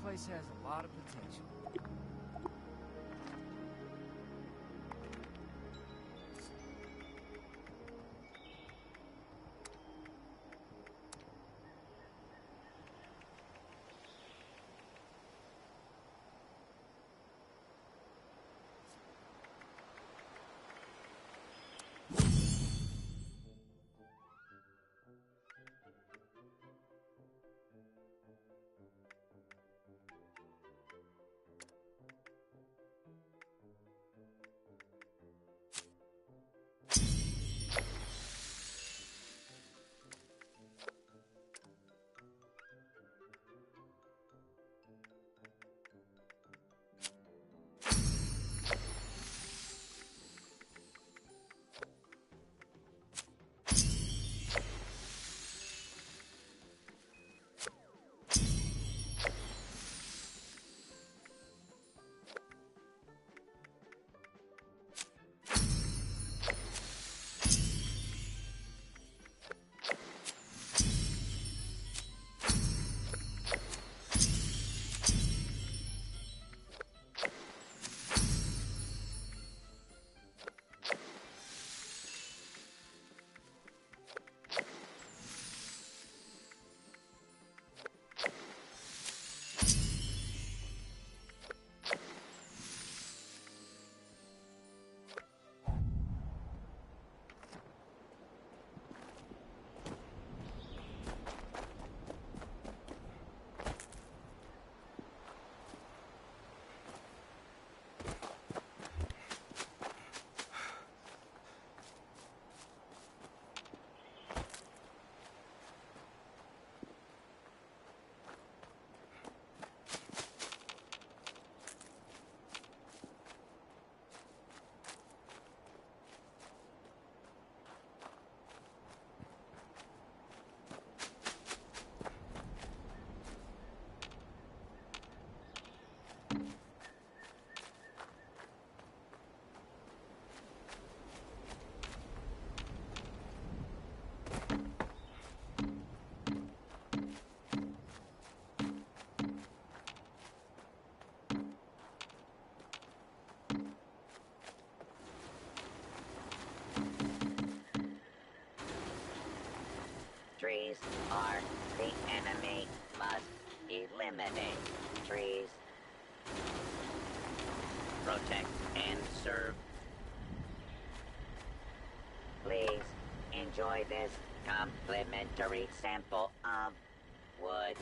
place has a lot of potential. Trees are the enemy. Must eliminate trees. Protect and serve. Please enjoy this complimentary sample of wood.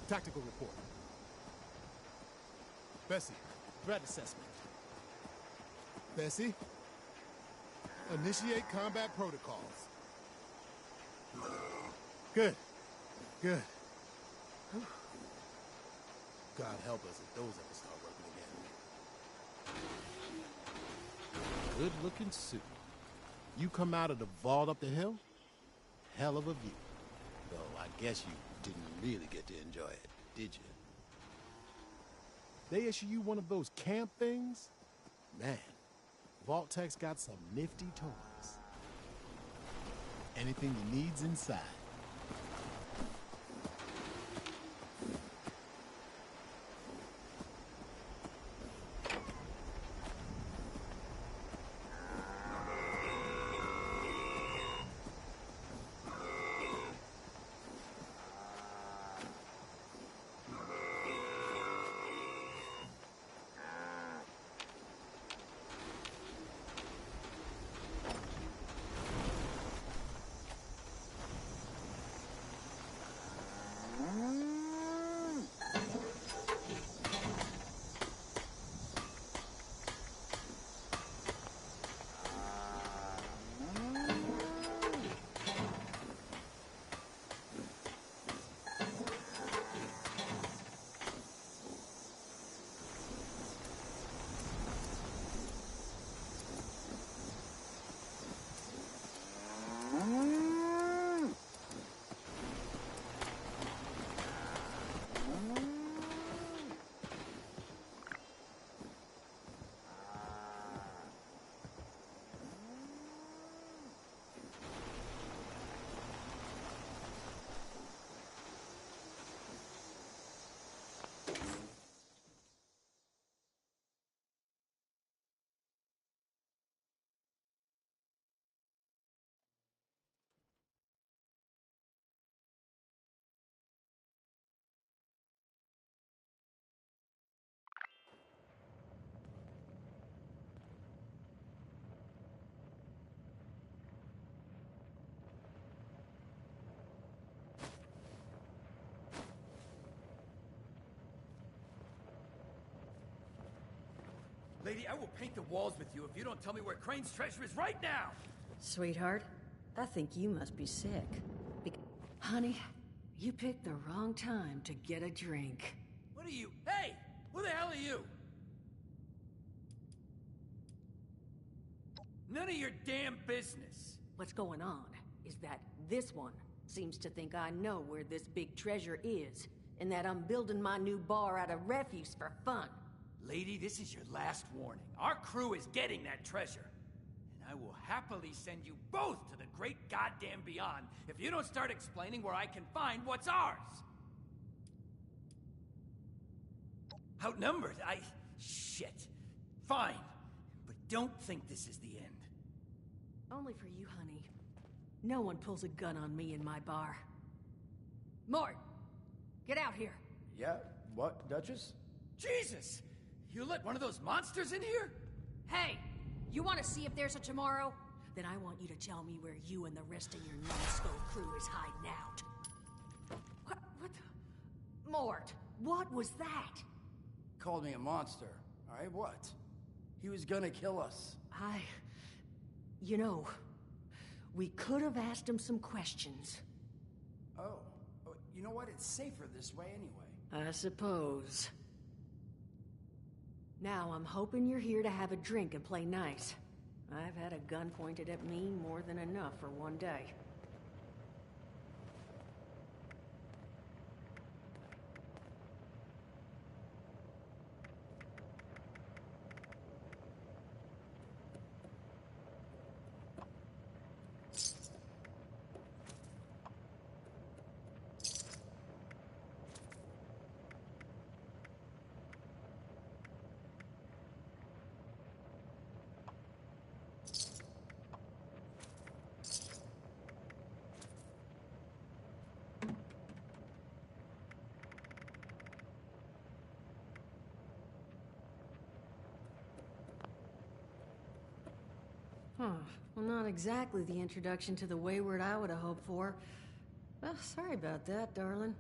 Tactical report. Bessie, threat assessment. Bessie, initiate combat protocols. Good. Good. God help us if those ever start working again. Good-looking suit. You come out of the vault up the hill? Hell of a view. Though I guess you didn't really get to enjoy it, did you? They issue you one of those camp things? Man, Vault-Tec's got some nifty toys. Anything you need's inside. Lady, I will paint the walls with you if you don't tell me where Crane's treasure is right now! Sweetheart, I think you must be sick. Honey, you picked the wrong time to get a drink. What are you? Hey! Who the hell are you? None of your damn business! What's going on is that this one seems to think I know where this big treasure is, and that I'm building my new bar out of refuse for fun. Lady, this is your last warning. Our crew is getting that treasure. And I will happily send you both to the great goddamn beyond if you don't start explaining where I can find what's ours! Outnumbered? Shit. Fine. But don't think this is the end. Only for you, honey. No one pulls a gun on me in my bar. Mort! Get out here! Yeah? What, Duchess? Jesus! You let one of those monsters in here? Hey! You want to see if there's a tomorrow? Then I want you to tell me where you and the rest of your numbskull crew is hiding out. What the... Mort, what was that? Called me a monster. Alright, what? He was gonna kill us. You know, we could have asked him some questions. Oh. You know what? It's safer this way anyway. I suppose. Now I'm hoping you're here to have a drink and play nice. I've had a gun pointed at me more than enough for one day. Well, not exactly the introduction to the Wayward I would have hoped for. Well, sorry about that, darling.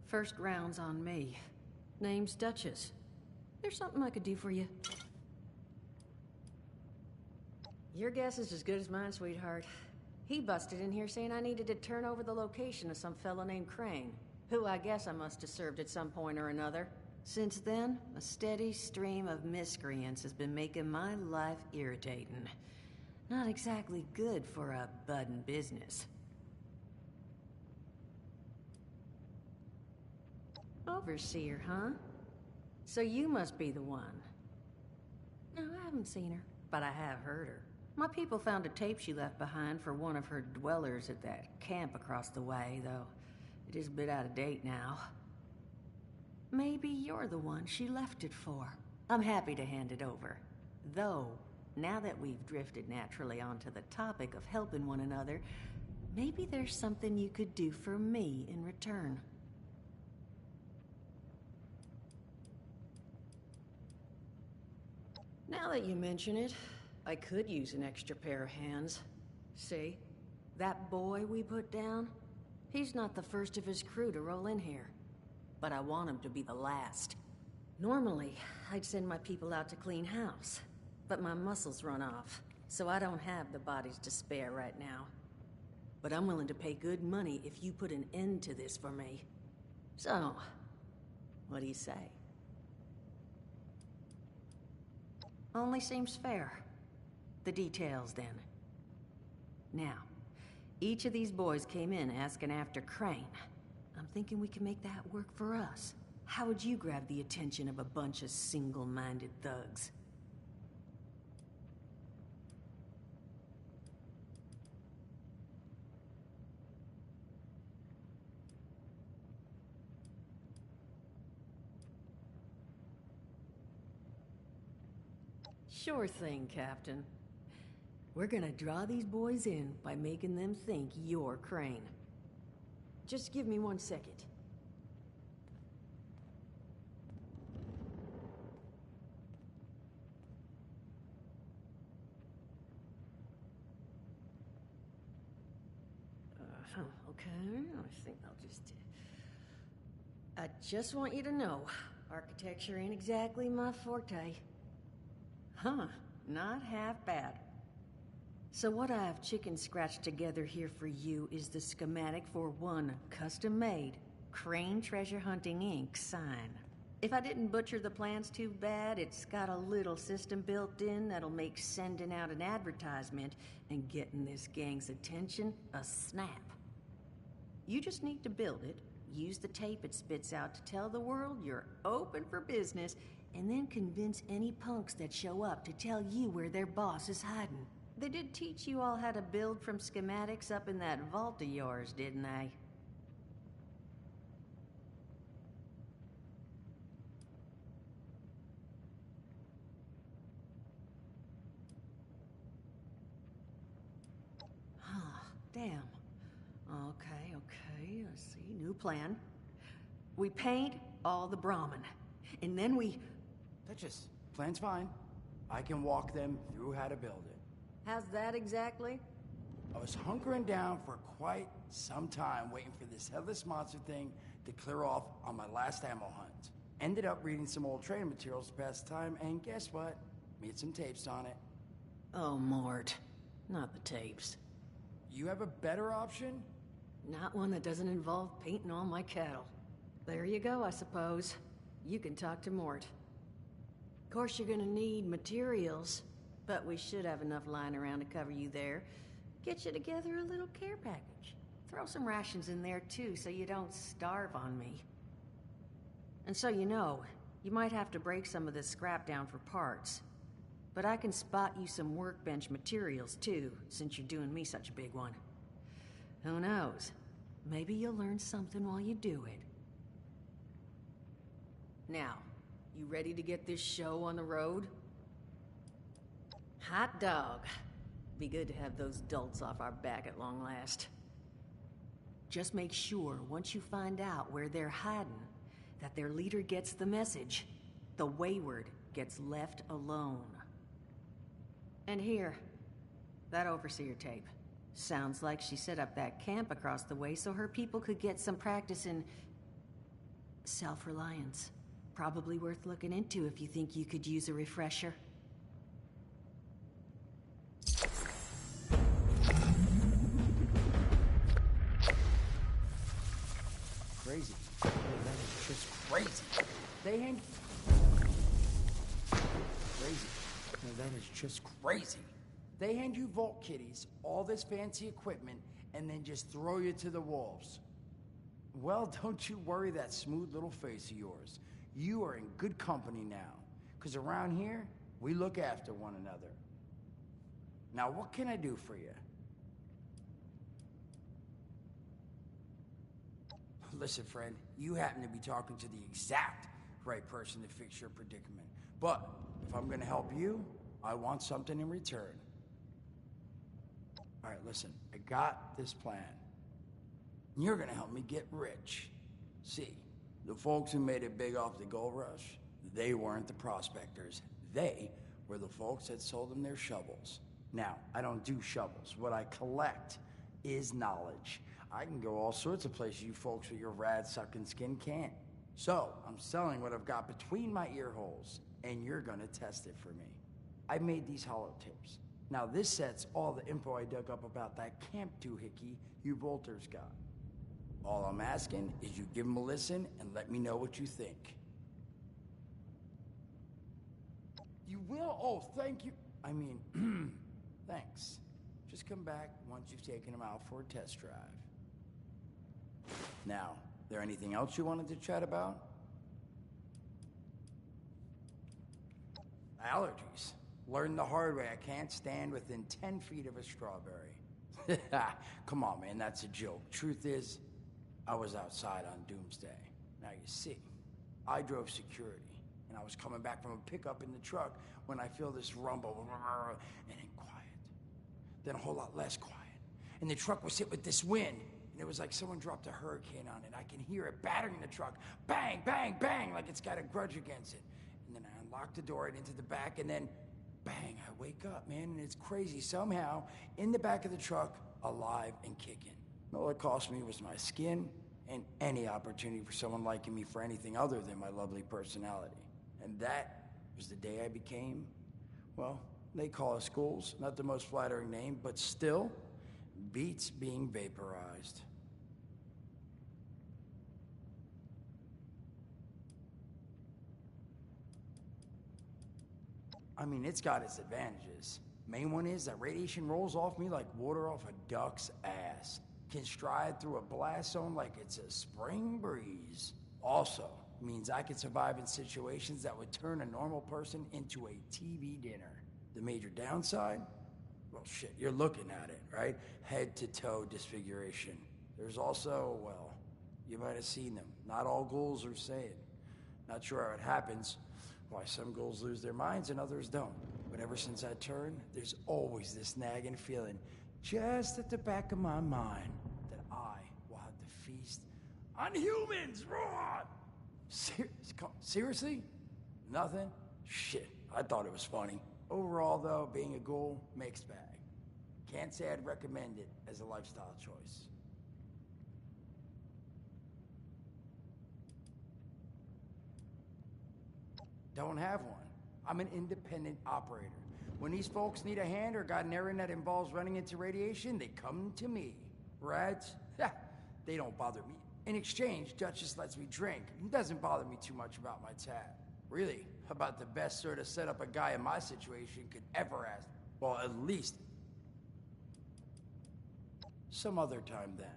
First round's on me. Name's Duchess. There's something I could do for you. Your guess is as good as mine, sweetheart. He busted in here saying I needed to turn over the location of some fellow named Crane, who I guess I must have served at some point or another. Since then, a steady stream of miscreants has been making my life irritating. Not exactly good for a budding business. Overseer, huh? So you must be the one. No, I haven't seen her, but I have heard her. My people found a tape she left behind for one of her dwellers at that camp across the way, though it is a bit out of date now. Maybe you're the one she left it for. I'm happy to hand it over. Though, now that we've drifted naturally onto the topic of helping one another, maybe there's something you could do for me in return. Now that you mention it, I could use an extra pair of hands. See? That boy we put down? He's not the first of his crew to roll in here. But I want him to be the last. Normally, I'd send my people out to clean house. But my muscles run off, so I don't have the bodies to spare right now. But I'm willing to pay good money if you put an end to this for me. So, what do you say? Only seems fair. The details, then. Now, each of these boys came in asking after Crane. I'm thinking we can make that work for us. How would you grab the attention of a bunch of single-minded thugs? Sure thing, Captain. We're gonna draw these boys in by making them think you're Crane. Just give me 1 second. Okay, I think I'll just... I just want you to know, architecture ain't exactly my forte. Huh, not half bad. So what I have chicken scratched together here for you is the schematic for one custom-made Crane Treasure Hunting Inc. sign. If I didn't butcher the plans too bad, it's got a little system built in that'll make sending out an advertisement and getting this gang's attention a snap. You just need to build it, use the tape it spits out to tell the world you're open for business, and then convince any punks that show up to tell you where their boss is hiding. They did teach you all how to build from schematics up in that vault of yours, didn't they? Damn. Okay, I see. New plan. We paint all the Brahmin, and then we... Duchess, plan's fine. I can walk them through how to build it. How's that exactly? I was hunkering down for quite some time waiting for this headless monster thing to clear off on my last ammo hunt. Ended up reading some old training materials to pass the time, and guess what? Made some tapes on it. Oh, Mort. Not the tapes. You have a better option? Not one that doesn't involve painting all my cattle. There you go, I suppose. You can talk to Mort. Of course, you're gonna need materials, but we should have enough lying around to cover you there. Get you together a little care package. Throw some rations in there, too, so you don't starve on me. And so you know, you might have to break some of this scrap down for parts. But I can spot you some workbench materials, too, since you're doing me such a big one. Who knows? Maybe you'll learn something while you do it. Now, you ready to get this show on the road? Hot dog. Be good to have those dolts off our back at long last. Just make sure, once you find out where they're hiding, that their leader gets the message. The wayward gets left alone. And here, that overseer tape. Sounds like she set up that camp across the way so her people could get some practice in Self-reliance. Probably worth looking into if you think you could use a refresher. Crazy. That is just crazy. They hand... Crazy. No, that is just crazy. They hand you Vault Kitties, all this fancy equipment, and then just throw you to the wolves. Well, don't you worry that smooth little face of yours. You are in good company now. Because around here, we look after one another. Now, what can I do for you? Listen, friend, you happen to be talking to the exact right person to fix your predicament. But if I'm gonna help you, I want something in return. All right, listen, I got this plan. You're gonna help me get rich. See, the folks who made it big off the gold rush, they weren't the prospectors. They were the folks that sold them their shovels. Now, I don't do shovels. What I collect is knowledge. I can go all sorts of places you folks with your rad-sucking skin can't. So, I'm selling what I've got between my ear holes, and you're gonna test it for me. I made these holotapes. Now, this set's all the info I dug up about that Camp Doohickey you Bolters got. All I'm asking is you give them a listen and let me know what you think. You will? Oh, thank you. I mean, thanks. Just come back once you've taken them out for a test drive. Now, there anything else you wanted to chat about? Allergies. Learned the hard way. I can't stand within 10 feet of a strawberry. Come on, man, that's a joke. Truth is, I was outside on Doomsday. Now, you see, I drove security, and I was coming back from a pickup in the truck when I feel this rumble, and then quiet. Then a whole lot less quiet. And the truck was hit with this wind, and it was like someone dropped a hurricane on it. I can hear it battering the truck. Bang, bang, bang, like it's got a grudge against it. And then I unlocked the door and into the back, and then bang, I wake up, man, and it's crazy. Somehow, in the back of the truck, alive and kicking. All it cost me was my skin and any opportunity for someone liking me for anything other than my lovely personality. And that was the day I became, well, they call us ghouls. Not the most flattering name, but still beats being vaporized. I mean, it's got its advantages. Main one is that radiation rolls off me like water off a duck's ass. Can stride through a blast zone like it's a spring breeze. Also, means I can survive in situations that would turn a normal person into a TV dinner. The major downside? Well, shit, you're looking at it, right? Head to toe disfiguration. There's also, well, you might have seen them. Not all ghouls are sane. Not sure how it happens, why some ghouls lose their minds and others don't. But ever since I turned, there's always this nagging feeling just at the back of my mind that I will have to feast on humans. Raw! Seriously? Nothing? Shit, I thought it was funny. Overall, though, being a ghoul, mixed bag. Can't say I'd recommend it as a lifestyle choice. Don't have one. I'm an independent operator. When these folks need a hand or got an errand that involves running into radiation, they come to me. Rads? They don't bother me. In exchange, Duchess lets me drink. It doesn't bother me too much about my tab. Really, about the best sort of setup a guy in my situation could ever ask. Well, at least some other time then.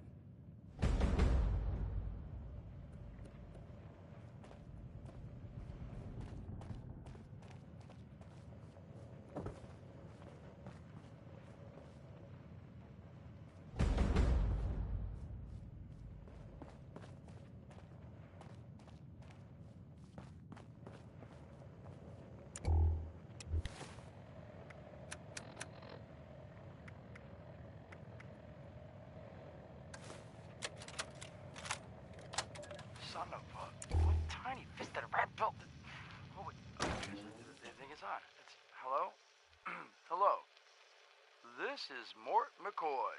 Son of a tiny fisted rat belt. Oh, wait. I think it's on. Hello? Hello. This is Mort McCoy.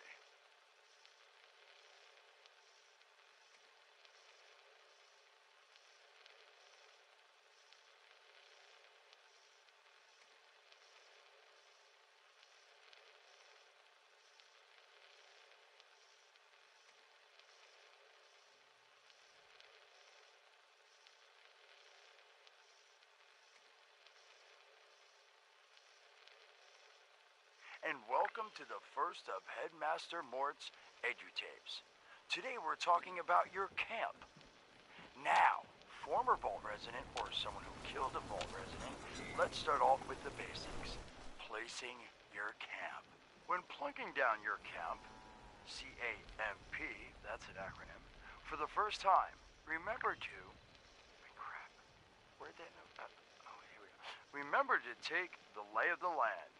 welcome to the first of Headmaster Mort's EduTapes. Today we're talking about your camp. Now, former Vault resident or someone who killed a Vault resident, let's start off with the basics. Placing your camp. When plunking down your camp, CAMP, that's an acronym, for the first time, remember to... crap. Where'd that note... here we go. Remember to take the lay of the land.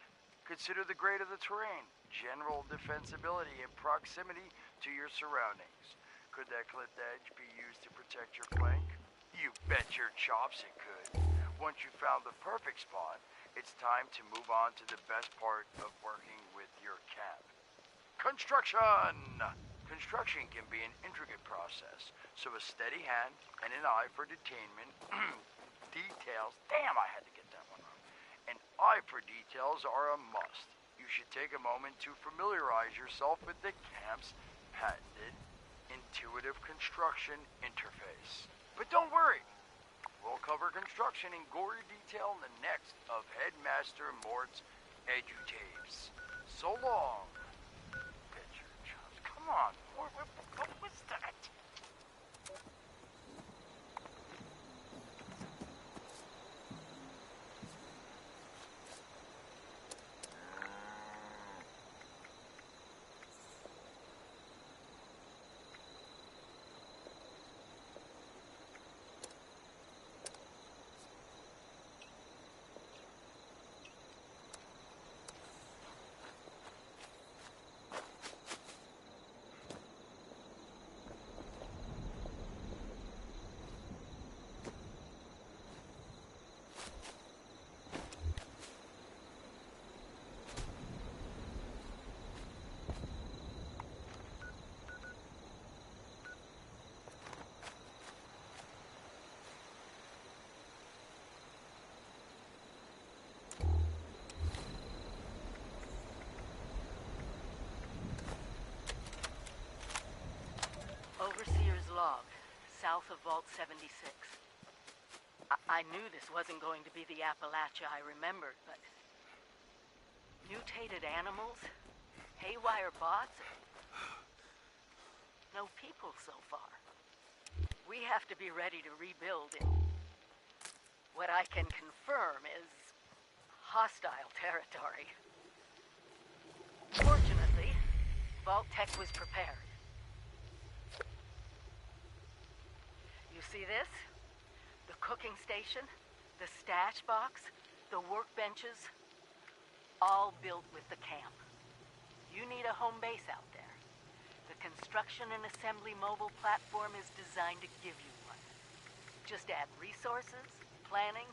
Consider the grade of the terrain, general defensibility, and proximity to your surroundings. Could that clipped edge be used to protect your flank? You bet your chops it could. Once you found the perfect spot, it's time to move on to the best part of working with your camp. Construction! Construction can be an intricate process, so a steady hand and an eye for detainment, details, damn I had to get that one wrong. An eye for details are a must. You should take a moment to familiarize yourself with the camp's patented intuitive construction interface. But don't worry, we'll cover construction in gory detail in the next of Headmaster Mort's EduTapes. So long. Picture jobs. Come on, what was that? Overseer's log, south of Vault 76. I knew this wasn't going to be the Appalachia I remembered, but... mutated animals? Haywire bots? No people so far. We have to be ready to rebuild in... what I can confirm is... hostile territory. Fortunately, Vault Tech was prepared. You see this? The cooking station, the stash box, the workbenches, all built with the camp. You need a home base out there. The construction and assembly mobile platform is designed to give you one. Just add resources, planning,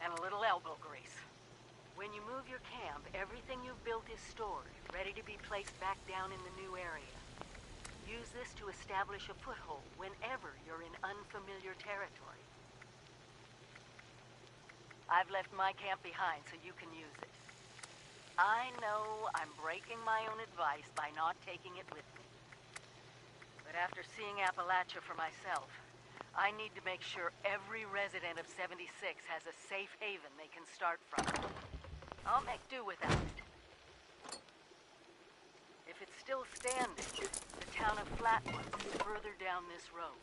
and a little elbow grease. When you move your camp, everything you've built is stored, ready to be placed back down in the new area. Use this to establish a foothold whenever you're in unfamiliar territory. I've left my camp behind so you can use it. I know I'm breaking my own advice by not taking it with me. But after seeing Appalachia for myself, I need to make sure every resident of 76 has a safe haven they can start from. I'll make do without it. If it's still standing, the town of Flatwoods is further down this road.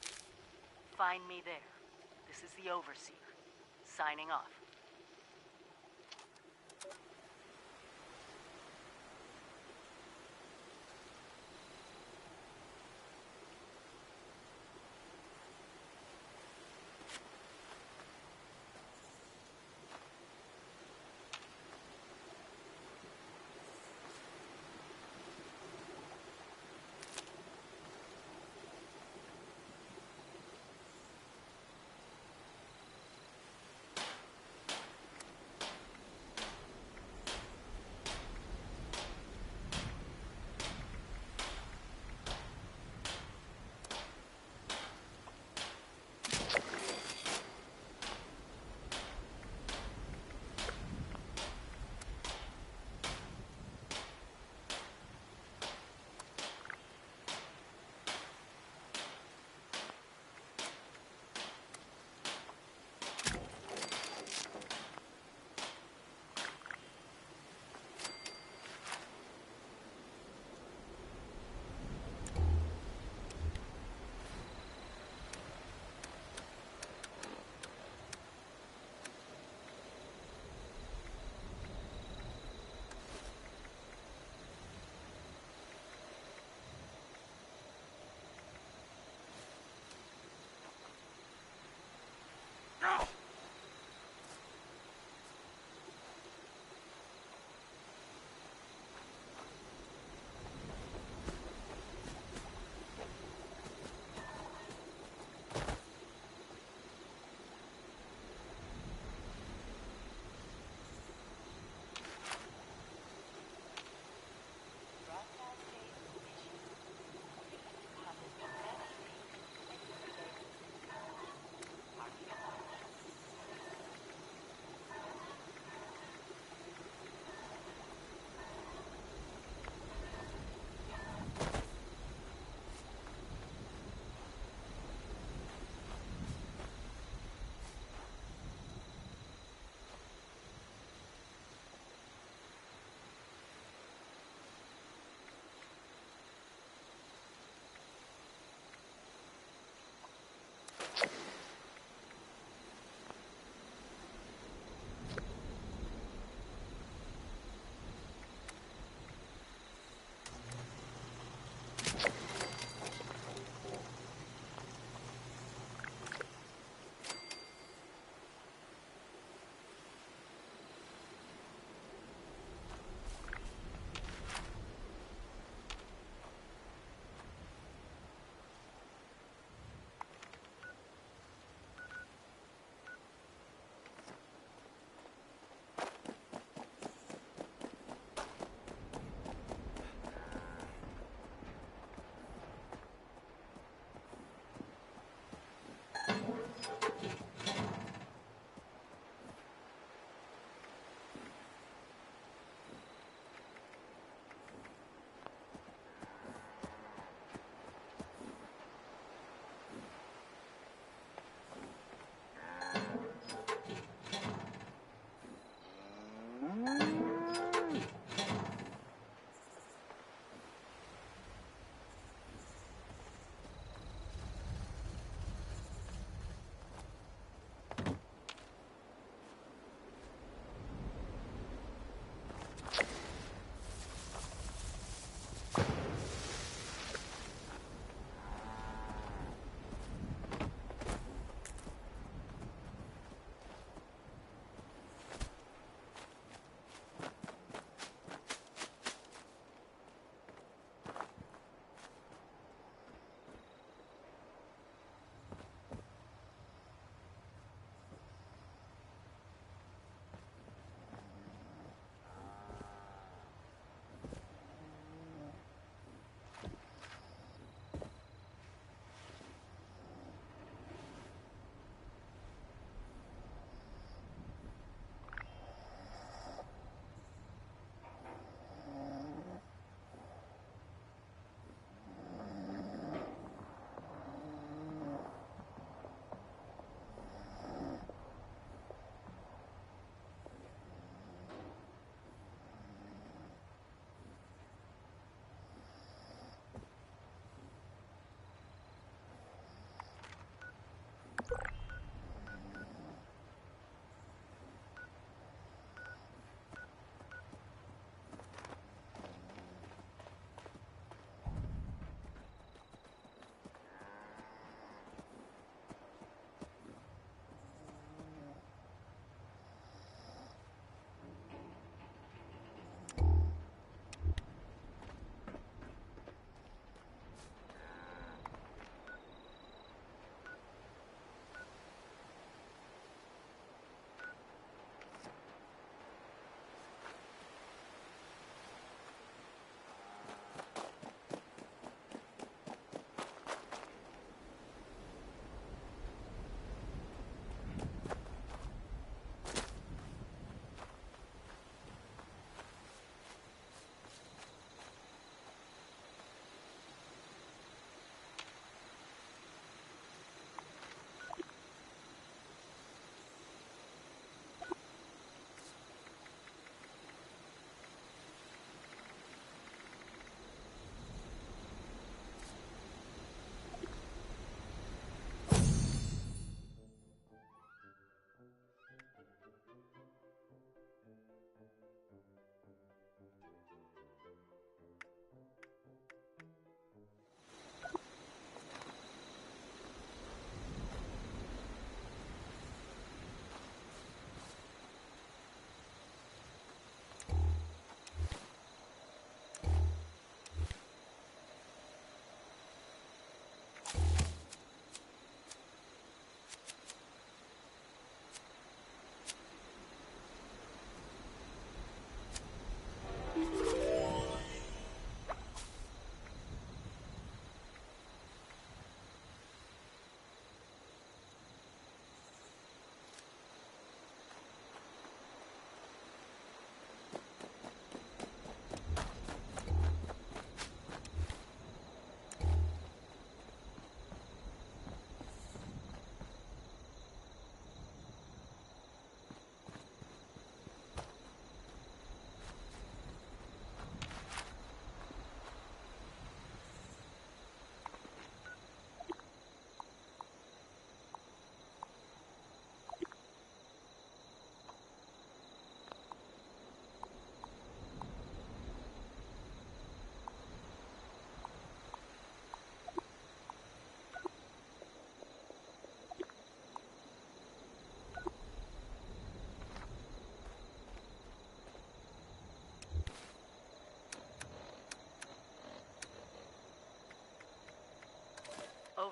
Find me there. This is the Overseer, signing off.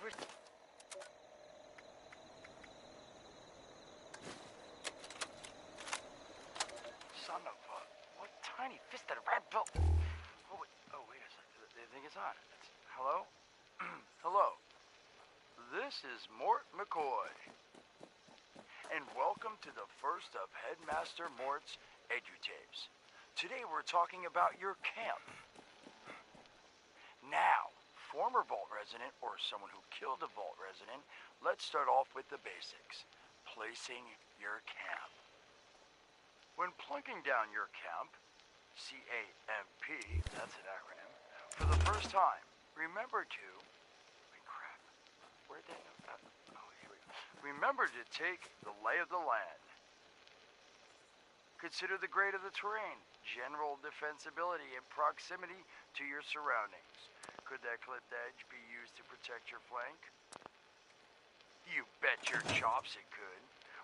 over. Son of a... What tiny fisted red bill... Oh, wait a second. The thing is on. Hello? Hello. This is Mort McCoy. And welcome to the first of Headmaster Mort's EduTapes. Today we're talking about your camp. Now, former Vault resident or someone who killed a Vault resident, let's start off with the basics. Placing your camp. When plunking down your camp, C-A-M-P, that's an acronym, for the first time, remember to... Wait, crap. Where'd they... here we go. Remember to take the lay of the land. Consider the grade of the terrain, general defensibility, and proximity to your surroundings. Could that clipped edge be used to protect your flank? You bet your chops it could.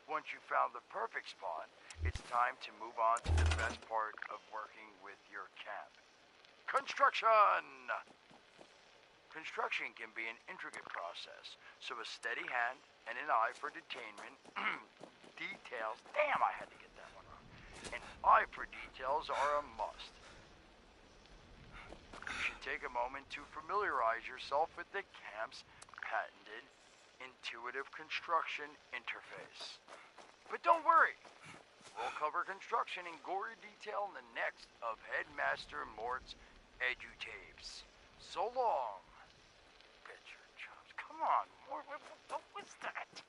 Once you found the perfect spot, it's time to move on to the best part of working with your camp. Construction! Construction can be an intricate process, so a steady hand and an eye for detainment, details, damn, I had to get that one wrong. An eye for details are a must. You should take a moment to familiarize yourself with the camp's patented intuitive construction interface. But don't worry, we'll cover construction in gory detail in the next of Headmaster Mort's EduTapes. So long. Bet your chops. Come on, Mort, what was that?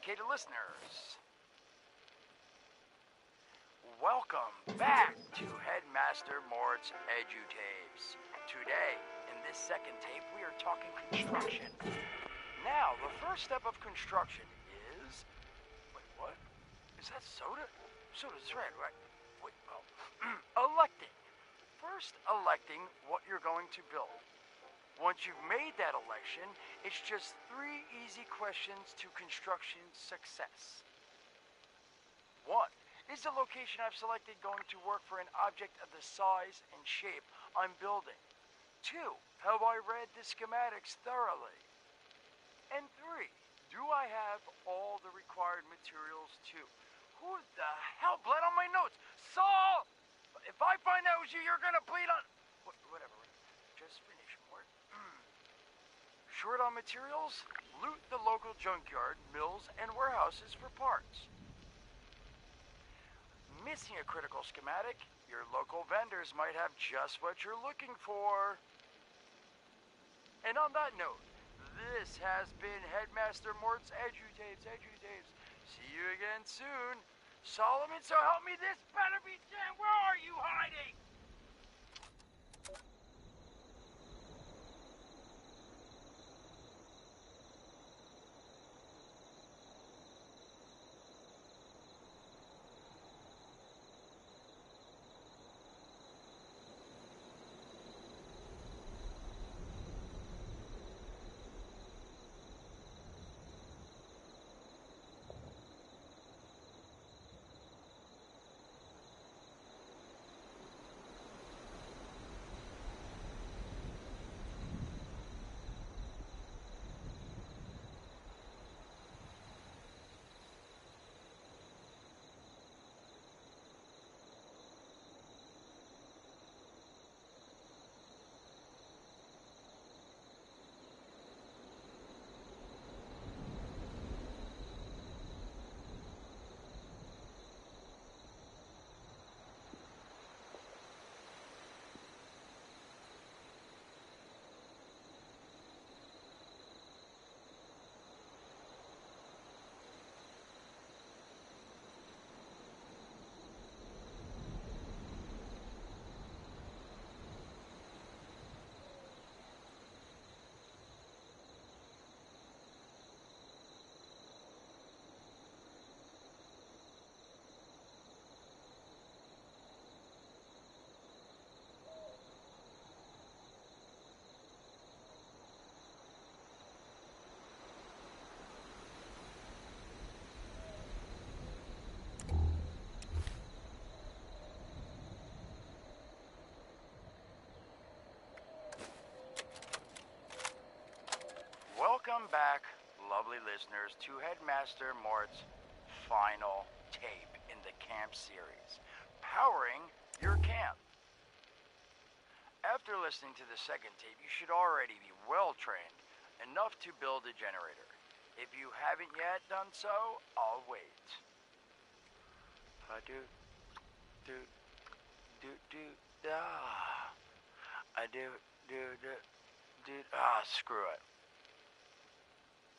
dedicated listeners. Welcome back to Headmaster Mort's EduTapes. Today, in this second tape, we are talking construction. Now, the first step of construction is... Wait, what? Is that soda? Soda's red, right? Wait, oh. Electing. First, electing what you're going to build. Once you've made that election, it's just 3 easy questions to construction success. 1. Is the location I've selected going to work for an object of the size and shape I'm building? 2. Have I read the schematics thoroughly? And 3. Do I have all the required materials too? Who the hell bled on my notes? Saul! If I find out it was you, you're gonna bleed on... Whatever. Just finish, Mort. Short on materials? Loot the local junkyard, mills, and warehouses for parts. Missing a critical schematic? Your local vendors might have just what you're looking for. And on that note, this has been Headmaster Mort's EduTapes. See you again soon. Solomon, so help me, this better be Sam. Where are you hiding? Welcome back, lovely listeners, to Headmaster Mort's final tape in the camp series, Powering Your Camp. After listening to the second tape, you should already be well-trained enough to build a generator. If you haven't yet done so, I'll wait. Screw it.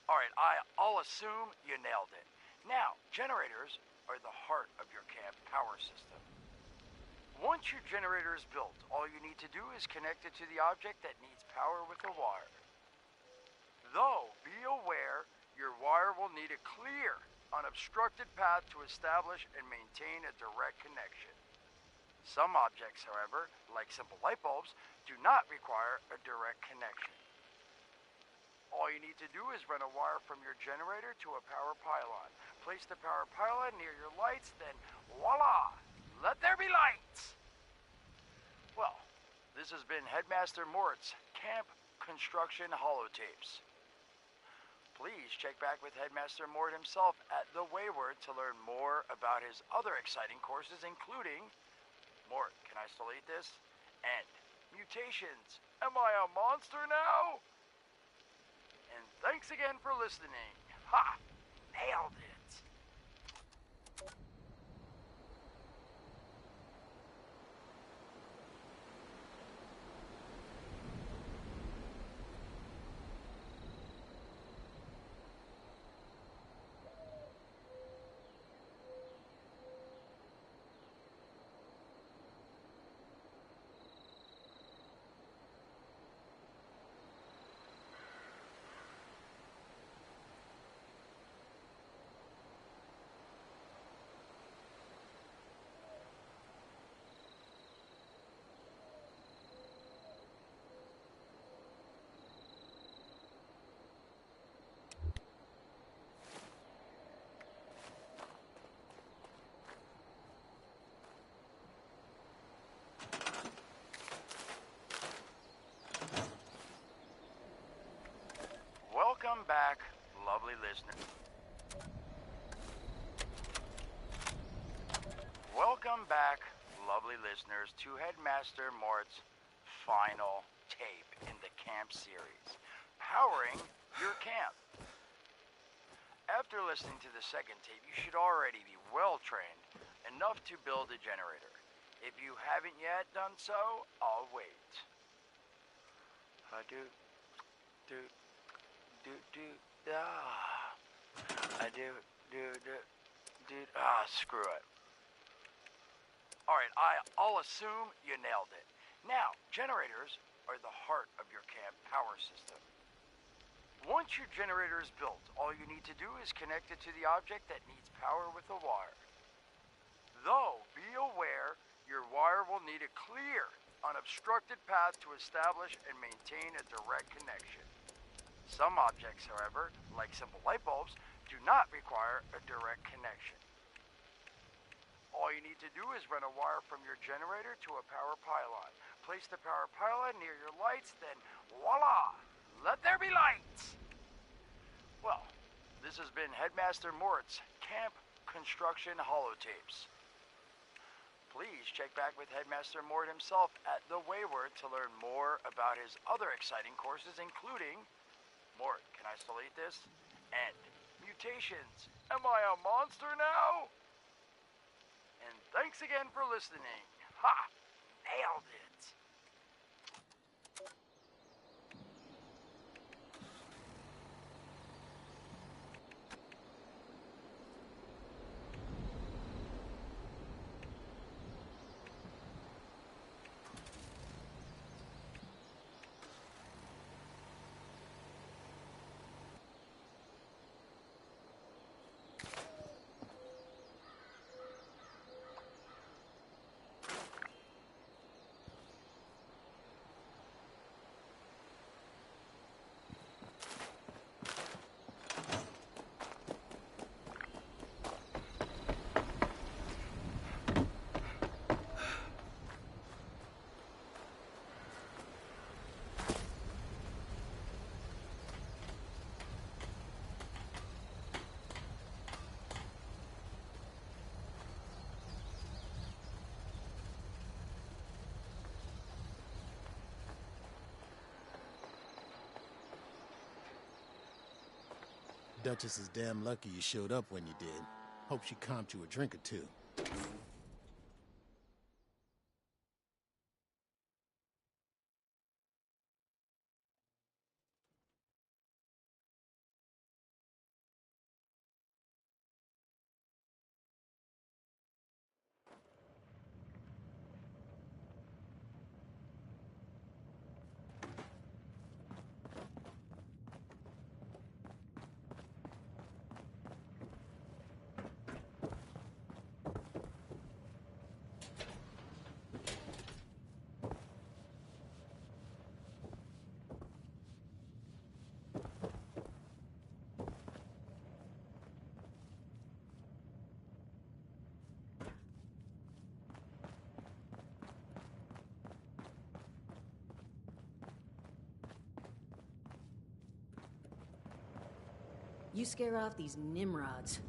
Alright, I'll assume you nailed it. Now, generators are the heart of your camp power system. Once your generator is built, all you need to do is connect it to the object that needs power with a wire. Though, be aware, your wire will need a clear, unobstructed path to establish and maintain a direct connection. Some objects, however, like simple light bulbs, do not require a direct connection. All you need to do is run a wire from your generator to a power pylon. Place the power pylon near your lights, then voila! Let there be lights! Well, this has been Headmaster Mort's Camp Construction Holotapes. Please check back with Headmaster Mort himself at The Wayward to learn more about his other exciting courses, including Mort, can I still eat this? And mutations. Am I a monster now? And thanks again for listening. Ha! Nailed it. Welcome back, lovely listeners. Welcome back, lovely listeners, to Headmaster Mort's final tape in the camp series, Powering Your Camp. After listening to the second tape, you should already be well trained enough to build a generator. If you haven't yet done so, I'll wait. Screw it. Alright, I'll assume you nailed it. Now, generators are the heart of your camp power system. Once your generator is built, all you need to do is connect it to the object that needs power with a wire. Though, be aware, your wire will need a clear, unobstructed path to establish and maintain a direct connection. Some objects, however, like simple light bulbs, do not require a direct connection. All you need to do is run a wire from your generator to a power pylon. Place the power pylon near your lights, then voila! Let there be lights! Well, this has been Headmaster Mort's Camp Construction Holotapes. Please check back with Headmaster Mort himself at the Wayward to learn more about his other exciting courses, including Mort, can I still eat this? And mutations. Am I a monster now? And thanks again for listening. Ha! Nailed it! Duchess is damn lucky you showed up when you did. Hope she comped you a drink or two. You scare off these Nimrods.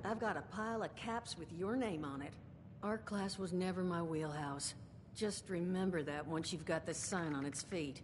I've got a pile of caps with your name on it. Art class was never my wheelhouse. Just remember that once you've got this sign on its feet.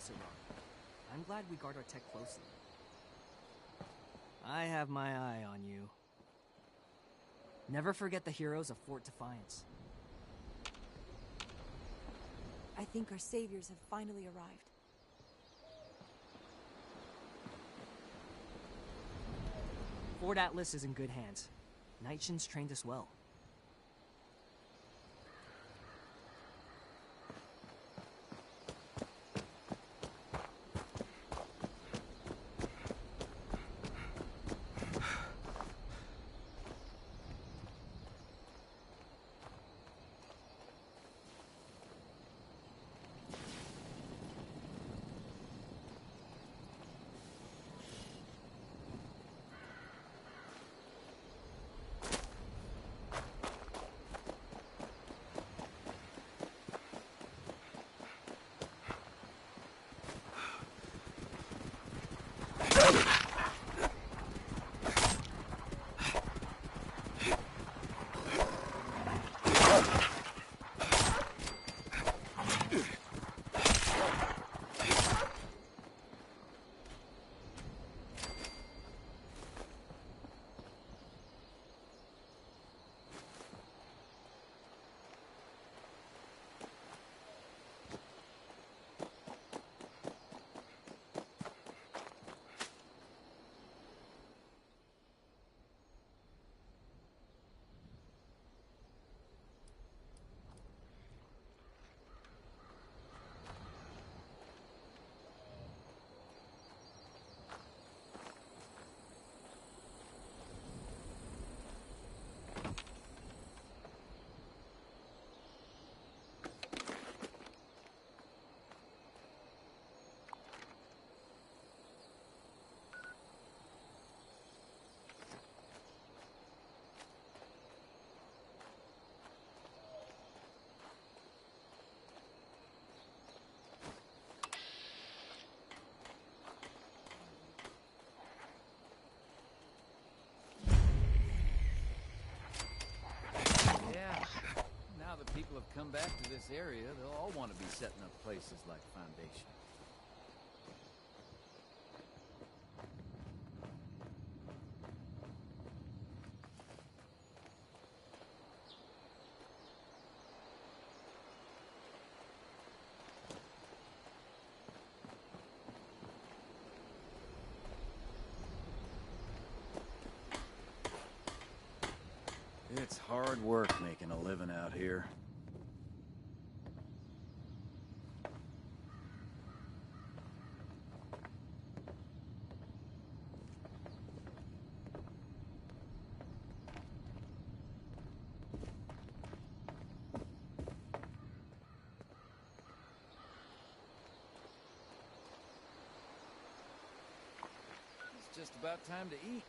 else are wrong. I'm glad we guard our tech closely. I have my eye on you. Never forget the heroes of Fort Defiance. I think our saviors have finally arrived. Fort Atlas is in good hands. Nightshin's trained us well. Now that people have come back to this area, they'll all want to be setting up places like Foundation. It's hard work making a living out here. It's just about time to eat.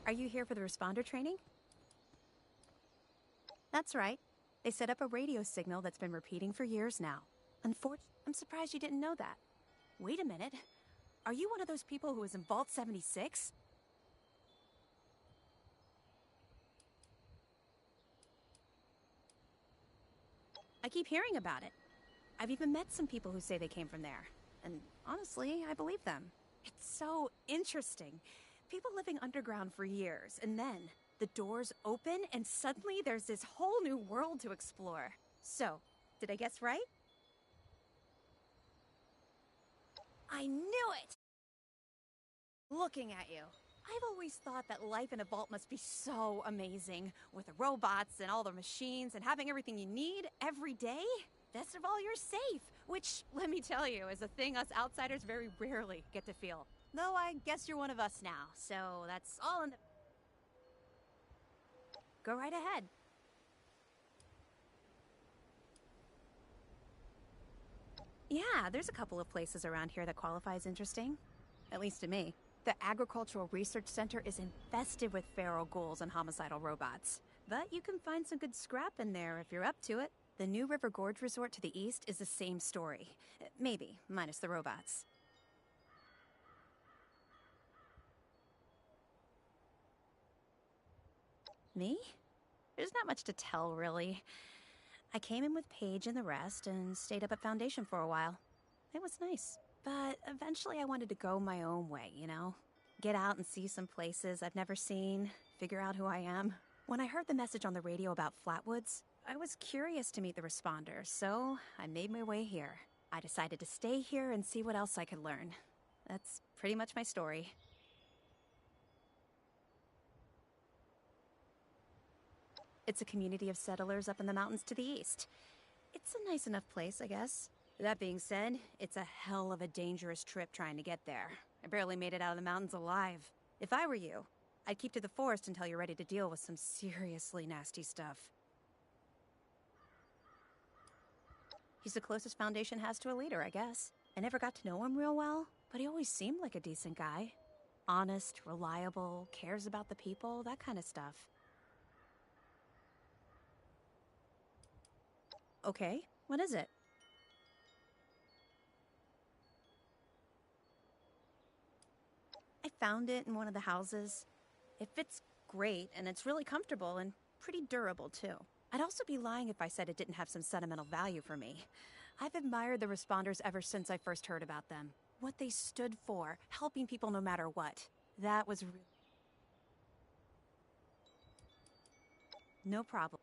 Are you here for the responder training? That's right. They set up a radio signal that's been repeating for years now. I'm surprised you didn't know that. Wait a minute. Are you one of those people who was in Vault 76? I keep hearing about it. I've even met some people who say they came from there. And honestly, I believe them. It's so interesting. People living underground for years, and then the doors open, and suddenly there's this whole new world to explore. So, did I guess right? I knew it! Looking at you, I've always thought that life in a vault must be so amazing, with the robots and all the machines and having everything you need every day. Best of all, you're safe, which, let me tell you, is a thing us outsiders very rarely get to feel. Though I guess you're one of us now, so that's all in the... Go right ahead. Yeah, there's a couple of places around here that qualify as interesting. At least to me. The Agricultural Research Center is infested with feral ghouls and homicidal robots. But you can find some good scrap in there if you're up to it. The New River Gorge Resort to the east is the same story. Maybe, minus the robots. Me? There's not much to tell, really. I came in with Paige and the rest and stayed up at Foundation for a while. It was nice. But eventually I wanted to go my own way, you know? Get out and see some places I've never seen, figure out who I am. When I heard the message on the radio about Flatwoods, I was curious to meet the responders, so I made my way here. I decided to stay here and see what else I could learn. That's pretty much my story. It's a community of settlers up in the mountains to the east. It's a nice enough place, I guess. That being said, it's a hell of a dangerous trip trying to get there. I barely made it out of the mountains alive. If I were you, I'd keep to the forest until you're ready to deal with some seriously nasty stuff. He's the closest Foundation has to a leader, I guess. I never got to know him real well, but he always seemed like a decent guy. Honest, reliable, cares about the people, that kind of stuff. Okay, what is it? I found it in one of the houses. It fits great, and it's really comfortable and pretty durable, too. I'd also be lying if I said it didn't have some sentimental value for me. I've admired the responders ever since I first heard about them. What they stood for, helping people no matter what. That was really... No problem.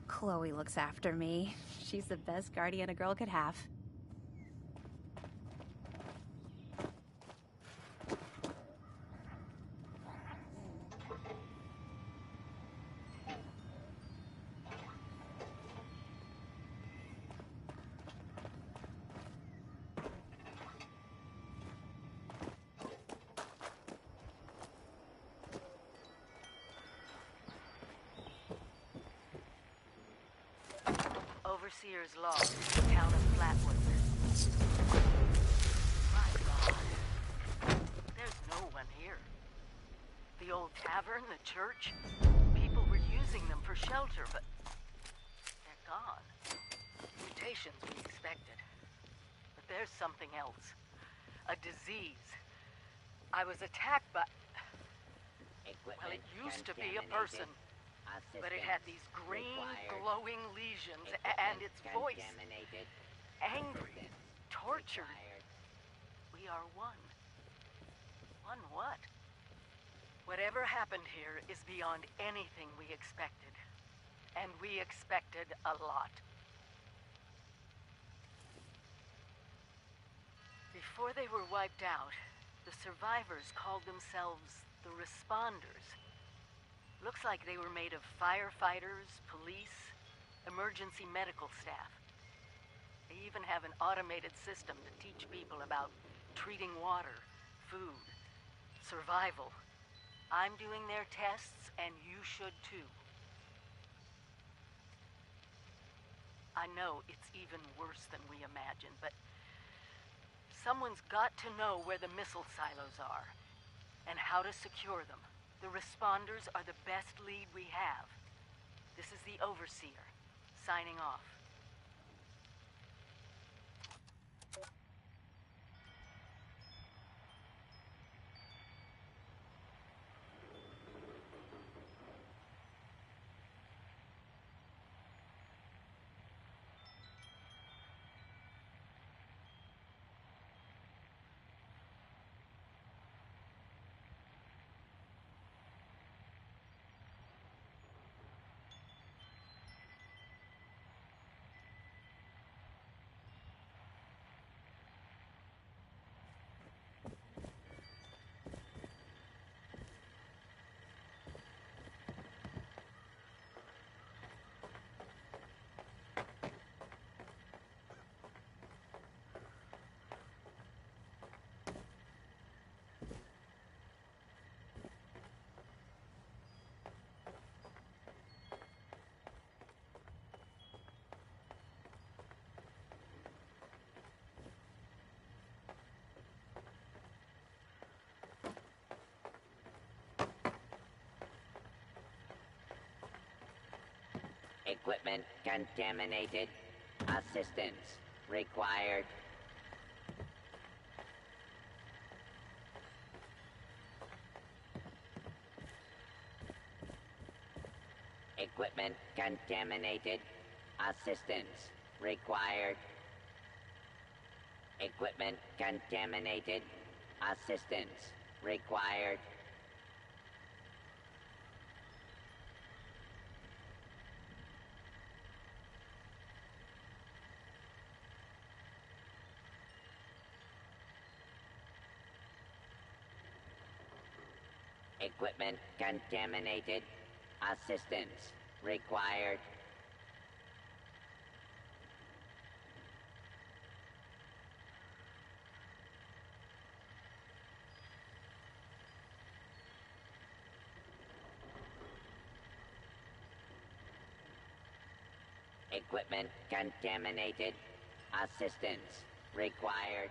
Chloe looks after me. She's the best guardian a girl could have. Overseer's lost in the town of Flatwoods. My God. There's no one here. The old tavern, the church, people were using them for shelter, but they're gone. Mutations we expected. But there's something else. A disease. I was attacked by... Well, it used to be a person. But it had these green, glowing lesions, and its voice... Angry, tortured. We are one. One what? Whatever happened here is beyond anything we expected. And we expected a lot. Before they were wiped out, the survivors called themselves the Responders. Looks like they were made of firefighters, police, emergency medical staff. They even have an automated system to teach people about treating water, food, survival. I'm doing their tests, and you should too. I know it's even worse than we imagined, but someone's got to know where the missile silos are and how to secure them. The responders are the best lead we have. This is the Overseer, signing off. Equipment contaminated. Assistance required. Equipment contaminated. Assistance required. Equipment contaminated. Assistance required. Equipment contaminated. Assistance required. Equipment contaminated. Assistance required.